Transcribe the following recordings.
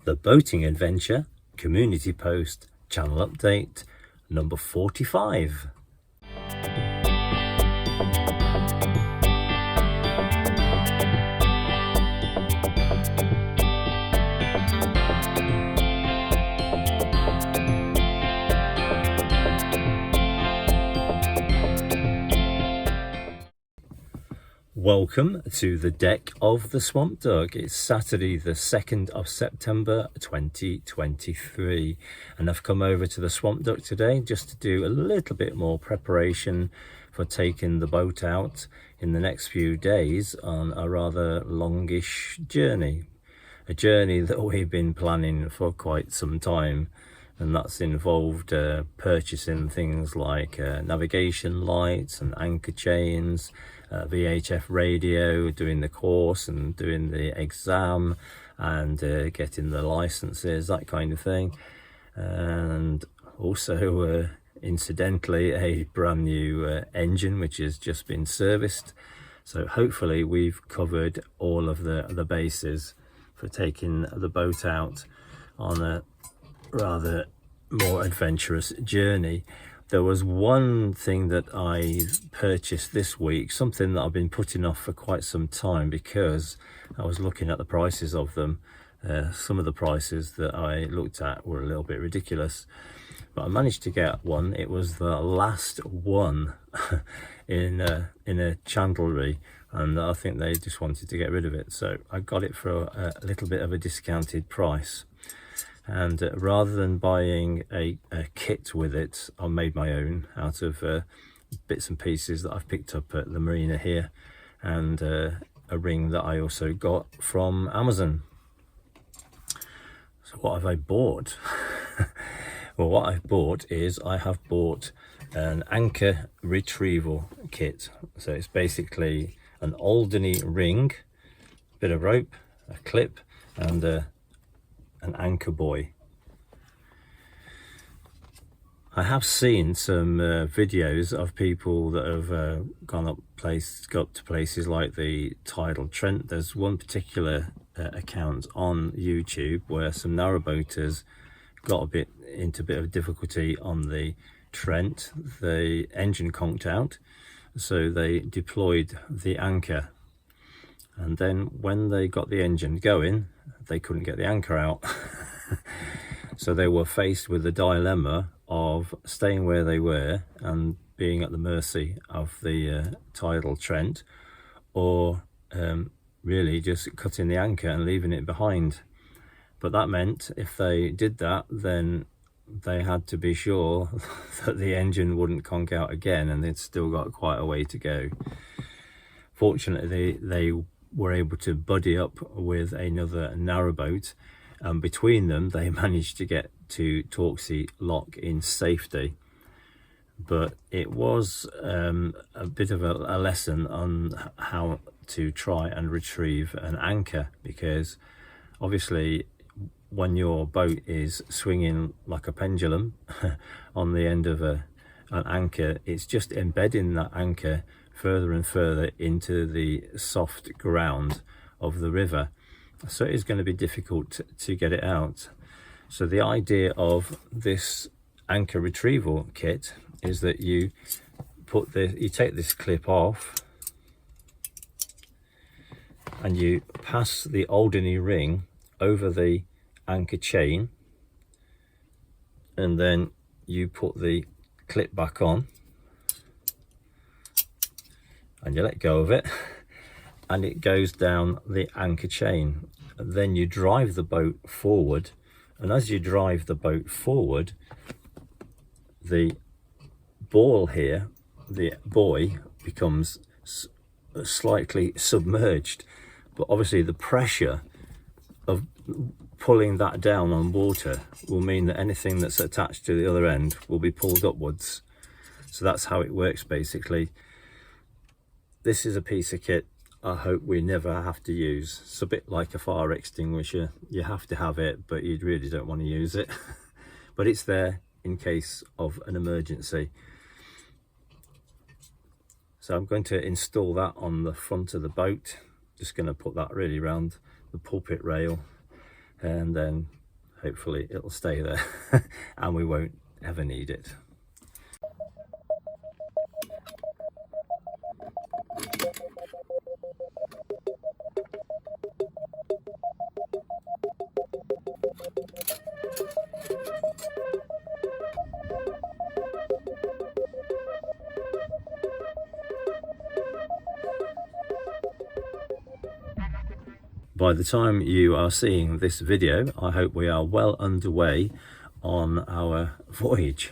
The Boating Adventure Community Post Channel Update number 45. Welcome to the deck of the Swamp Dog. It's Saturday the 2nd of September 2023 and I've come over to the Swamp Duck today just to do a little bit more preparation for taking the boat out in the next few days on a rather longish journey. A journey that we've been planning for quite some time, and that's involved purchasing things like navigation lights and anchor chains, VHF radio, doing the course and doing the exam, and getting the licenses, that kind of thing. And also incidentally a brand new engine which has just been serviced. So hopefully we've covered all of the bases for taking the boat out on a rather more adventurous journey. There was one thing that I purchased this week, something that I've been putting off for quite some time because I was looking at the prices of them. Some of the prices that I looked at were a little bit ridiculous, but I managed to get one. It was the last one in a chandlery, and I think they just wanted to get rid of it, so I got it for a little bit of a discounted price. And rather than buying a kit with it, I made my own out of bits and pieces that I've picked up at the marina here, and a ring that I also got from Amazon. So what have I bought? Well, what I've bought is I have bought an anchor retrieval kit. So it's basically an Alderney ring, a bit of rope, a clip, and an anchor buoy. I have seen some videos of people that have got up to places like the Tidal Trent. There's one particular account on YouTube where some narrowboaters got into a bit of difficulty on the Trent. The engine conked out, so they deployed the anchor, and then when they got the engine going, they couldn't get the anchor out. So they were faced with the dilemma of staying where they were and being at the mercy of the Tidal Trent, or really just cutting the anchor and leaving it behind. But that meant if they did that, then they had to be sure that the engine wouldn't conk out again, and they'd still got quite a way to go. Fortunately, they were able to buddy up with another narrowboat, and between them they managed to get to Torksey Lock in safety. But it was a bit of a lesson on how to try and retrieve an anchor, because obviously when your boat is swinging like a pendulum on the end of an anchor, it's just embedding that anchor further and further into the soft ground of the river, so it is going to be difficult to get it out. So the idea of this anchor retrieval kit is that you take this clip off and you pass the Alderney ring over the anchor chain, and then you put the clip back on and you let go of it, and it goes down the anchor chain. And then you drive the boat forward, and as you drive the boat forward, the ball here, the buoy, becomes slightly submerged, but obviously the pressure of pulling that down on water will mean that anything that's attached to the other end will be pulled upwards. So that's how it works basically. This is a piece of kit I hope we never have to use. It's a bit like a fire extinguisher. You have to have it, but you really don't want to use it. But it's there in case of an emergency. So I'm going to install that on the front of the boat. Just going to put that really around the pulpit rail, and then hopefully it'll stay there and we won't ever need it. By the time you are seeing this video, I hope we are well underway on our voyage.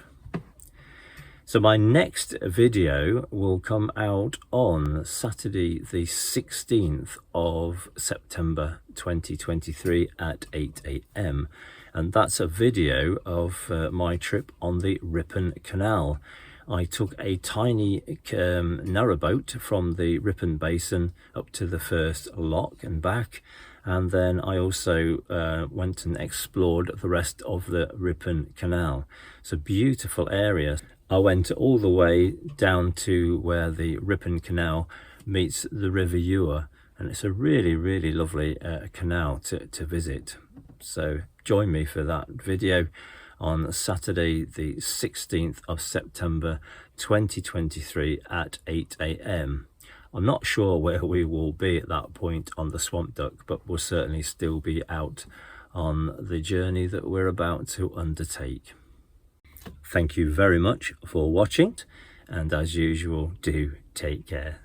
So my next video will come out on Saturday the 16th of September 2023 at 8 AM, and that's a video of my trip on the Ripon Canal. I took a tiny narrowboat from the Ripon Basin up to the first lock and back, and then I also went and explored the rest of the Ripon Canal. It's a beautiful area. I went all the way down to where the Ripon Canal meets the River Eure, and it's a really, really lovely canal to visit. So join me for that video on Saturday the 16th of September 2023 at 8 AM. I'm not sure where we will be at that point on the Swamp Duck, but we'll certainly still be out on the journey that we're about to undertake. Thank you very much for watching, and as usual, do take care.